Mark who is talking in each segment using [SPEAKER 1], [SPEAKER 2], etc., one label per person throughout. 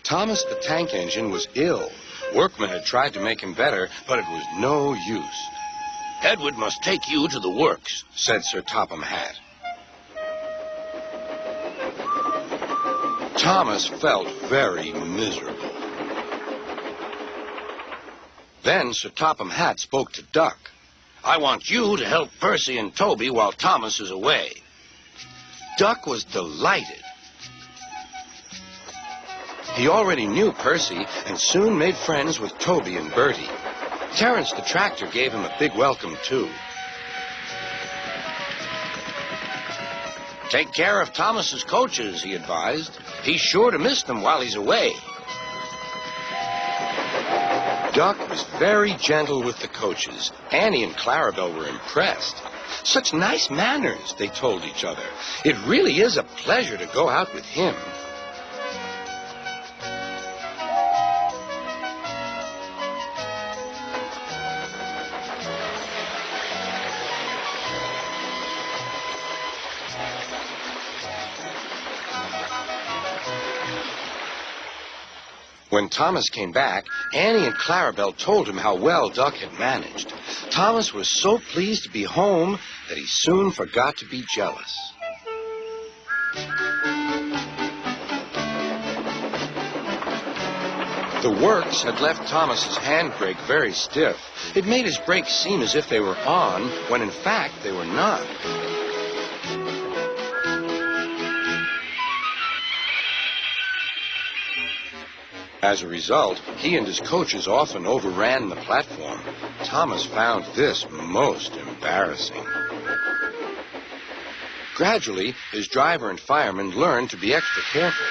[SPEAKER 1] Thomas the tank engine was ill. Workmen had tried to make him better, but it was no use.
[SPEAKER 2] "Edward must take you to the works,"
[SPEAKER 1] said Sir Topham Hatt. Thomas felt very miserable. Then Sir Topham Hatt spoke to Duck.
[SPEAKER 2] "I want you to help Percy and Toby while Thomas is away."
[SPEAKER 1] Duck was delighted. He already knew Percy and soon made friends with Toby and Bertie. Terence the tractor gave him a big welcome, too.
[SPEAKER 2] "Take care of Thomas's coaches," he advised. "He's sure to miss them while he's away."
[SPEAKER 1] Duck was very gentle with the coaches. Annie and Clarabelle were impressed. "Such nice manners," they told each other. "It really is a pleasure to go out with him." When Thomas came back, Annie and Clarabelle told him how well Duck had managed. Thomas was so pleased to be home that he soon forgot to be jealous. The works had left Thomas's handbrake very stiff. It made his brakes seem as if they were on, when in fact they were not. As a result, he and his coaches often overran the platform. Thomas found this most embarrassing. Gradually, his driver and firemen learned to be extra careful.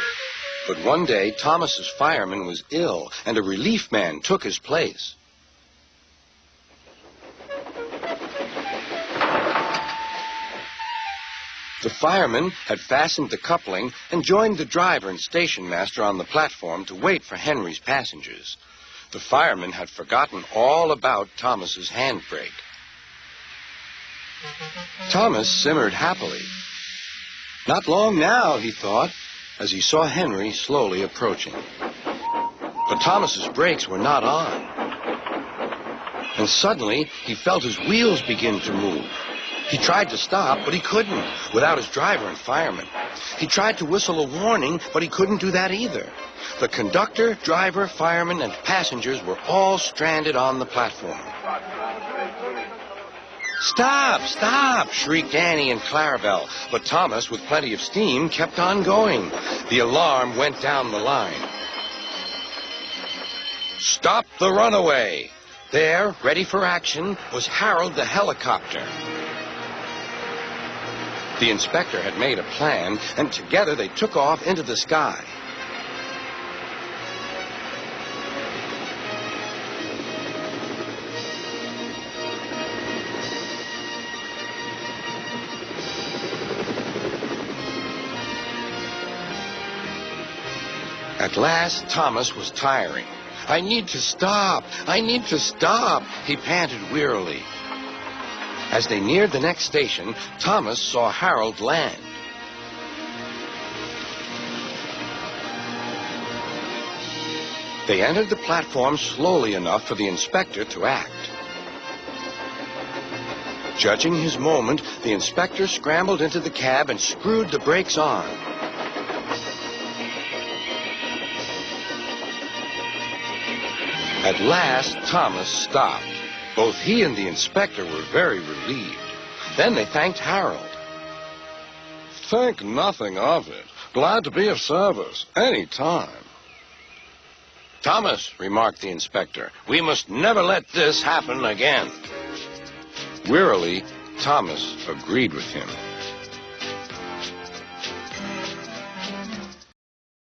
[SPEAKER 1] But one day, Thomas's fireman was ill, and a relief man took his place. The fireman had fastened the coupling and joined the driver and station master on the platform to wait for Henry's passengers. The fireman had forgotten all about Thomas's handbrake. Thomas simmered happily. Not long now, he thought, as he saw Henry slowly approaching. But Thomas's brakes were not on. And suddenly, he felt his wheels begin to move. He tried to stop, but he couldn't, without his driver and fireman. He tried to whistle a warning, but he couldn't do that either. The conductor, driver, fireman, and passengers were all stranded on the platform. "Stop! Stop!" shrieked Annie and Clarabelle. But Thomas, with plenty of steam, kept on going. The alarm went down the line. "Stop the runaway!" There, ready for action, was Harold the helicopter. The inspector had made a plan, and together they took off into the sky. At last, Thomas was tiring. "I need to stop! I need to stop!" he panted wearily. As they neared the next station, Thomas saw Harold land. They entered the platform slowly enough for the inspector to act. Judging his moment, the inspector scrambled into the cab and screwed the brakes on. At last, Thomas stopped. Both he and the inspector were very relieved. Then they thanked Harold. "Think nothing of it. Glad to be of service. Any time."
[SPEAKER 2] "Thomas," remarked the inspector, "we must never let this happen again."
[SPEAKER 1] Wearily, Thomas agreed with him.